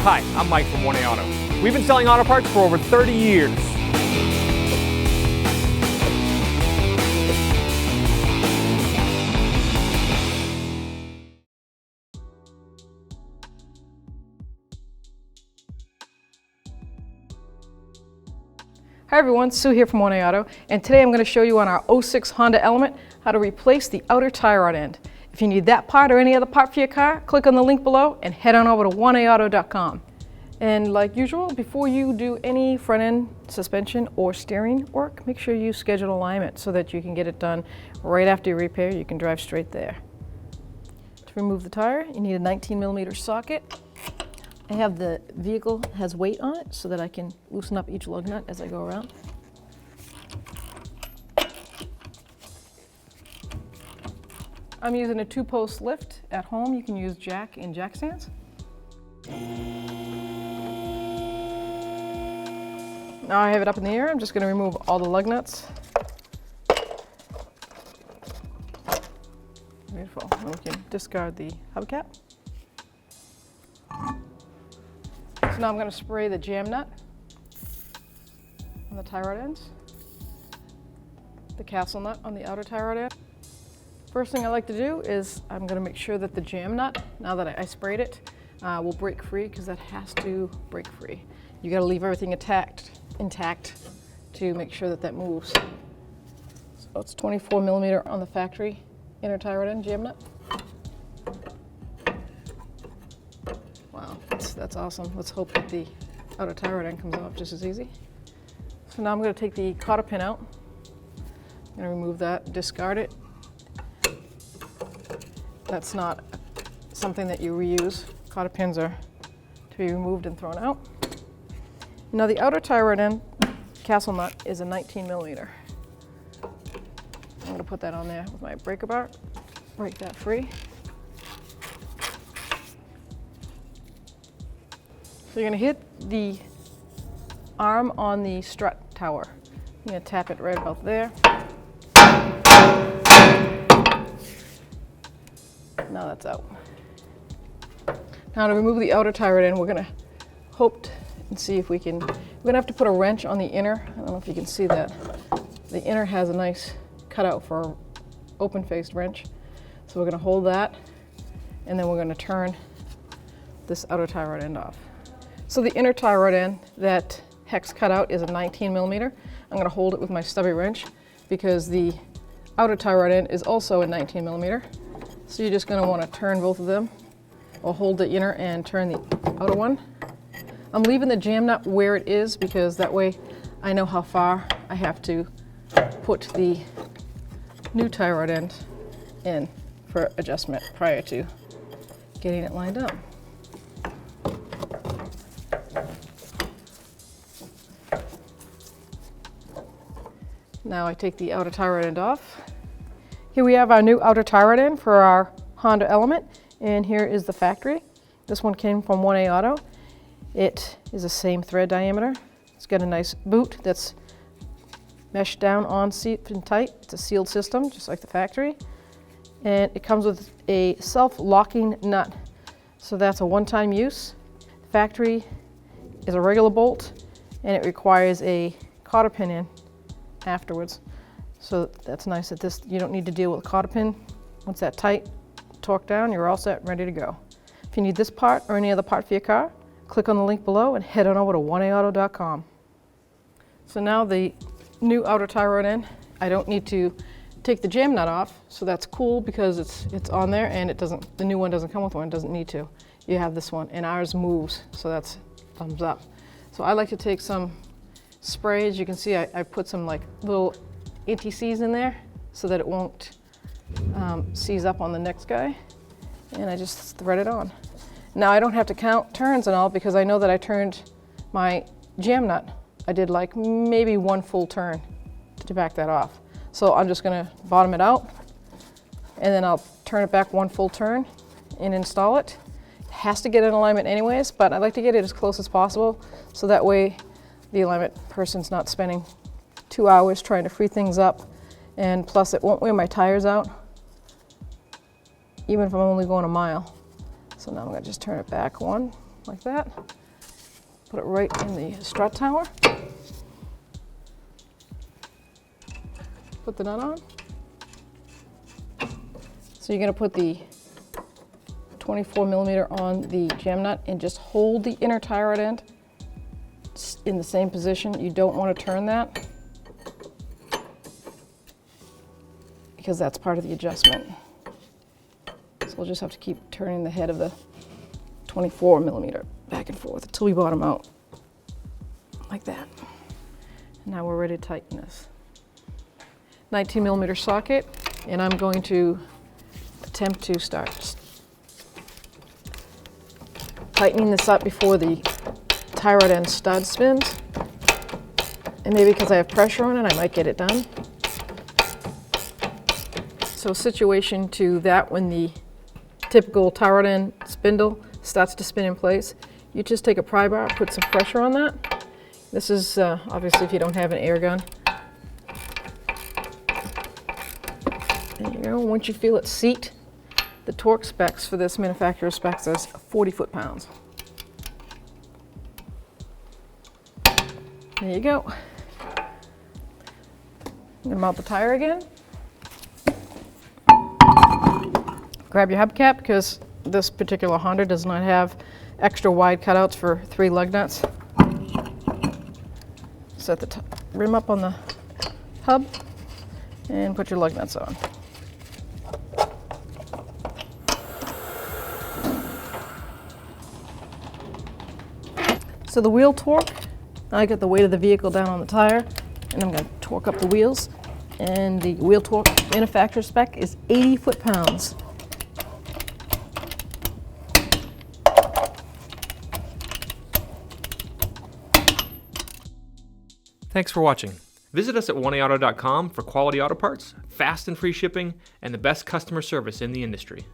Hi, I'm Mike from 1A Auto. We've been selling auto parts for over 30 years. Hi everyone, Sue here from 1A Auto, and today I'm going to show you on our 06 Honda Element how to replace the outer tie rod end. If you need that part or any other part for your car, click on the link below and head on over to 1aauto.com. And like usual, before you do any front end suspension or steering work, make sure you schedule alignment so that you can get it done right after your repair. You can drive straight there. To remove the tire, you need a 19mm socket. I have the vehicle has weight on it so that I can loosen up each lug nut as I go around. I'm using a 2-post lift. At home you can use jack and jack stands. Now I have it up in the air, I'm just going to remove all the lug nuts. Beautiful. Then we can discard the hubcap. So now I'm going to spray the jam nut on the tie rod ends, the castle nut on the outer tie rod end. First thing I like to do is I'm going to make sure that the jam nut, now that I sprayed it, will break free, because that has to break free. You got to leave everything intact to make sure that that moves. So it's 24mm on the factory inner tie rod end jam nut. Wow, that's awesome. Let's hope that the outer tie rod end comes off just as easy. So now I'm going to take the cotter pin out. I'm going to remove that, discard it. That's not something that you reuse. Cotter pins are to be removed and thrown out. Now the outer tie rod end castle nut is a 19mm. I'm going to put that on there with my breaker bar, break that free. So you're going to hit the arm on the strut tower. I'm going to tap it right about there. Now that's out. Now to remove the outer tie rod end, we're going to hope and see if we can, we're going to have to put a wrench on the inner. I don't know if you can see that. The inner has a nice cutout for an open-faced wrench. So we're going to hold that, and then we're going to turn this outer tie rod end off. So the inner tie rod end, that hex cutout is a 19mm. I'm going to hold it with my stubby wrench because the outer tie rod end is also a 19mm. So you're just going to want to turn both of them, or hold the inner and turn the outer one. I'm leaving the jam nut where it is because that way I know how far I have to put the new tie rod end in for adjustment prior to getting it lined up. Now I take the outer tie rod end off. Here we have our new outer tie rod end for our Honda Element, and here is the factory. This one came from 1A Auto. It is the same thread diameter. It's got a nice boot that's meshed down on and tight. It's a sealed system, just like the factory. And it comes with a self-locking nut. So that's a one-time use. The factory is a regular bolt, and it requires a cotter pin in afterwards. So that's nice that this, you don't need to deal with a cotter pin. Once that tight, torque down, you're all set, ready to go. If you need this part or any other part for your car, click on the link below and head on over to 1aauto.com. So now the new outer tie rod end, I don't need to take the jam nut off, so that's cool because it's on there, and it doesn't, the new one doesn't come with one, it doesn't need to. You have this one, and ours moves, so that's thumbs up. So I like to take some spray. As you can see, I put some like little anti-seize in there so that it won't seize up on the next guy, and I just thread it on. Now I don't have to count turns and all because I know that I turned my jam nut. I did like maybe one full turn to back that off. So I'm just going to bottom it out, and then I'll turn it back one full turn and install it. It has to get in alignment anyways, but I like to get it as close as possible so that way the alignment person's not spending 2 hours trying to free things up, and plus it won't wear my tires out even if I'm only going a mile. So now I'm going to just turn it back one, like that. Put it right in the strut tower. Put the nut on. So you're going to put the 24mm on the jam nut and just hold the inner tie rod end in the same position. You don't want to turn that because that's part of the adjustment. So we'll just have to keep turning the head of the 24mm back and forth until we bottom out, like that. And now we're ready to tighten this. 19mm socket, and I'm going to attempt to start tightening this up before the tie rod end stud spins. And maybe because I have pressure on it, I might get it done. So situation to that, when the typical tie rod end spindle starts to spin in place, you just take a pry bar, put some pressure on that. This is obviously if you don't have an air gun. There you go. Once you feel it seat, the torque specs for this manufacturer specs as 40 foot-pounds. There you go. I'm going to mount the tire again. Grab your hubcap because this particular Honda does not have extra wide cutouts for 3 lug nuts. Set the rim up on the hub and put your lug nuts on. So the wheel torque, I got the weight of the vehicle down on the tire, and I'm going to torque up the wheels. And the wheel torque manufacturer spec is 80 foot-pounds. Thanks for watching. Visit us at 1AAuto.com for quality auto parts, fast and free shipping, and the best customer service in the industry.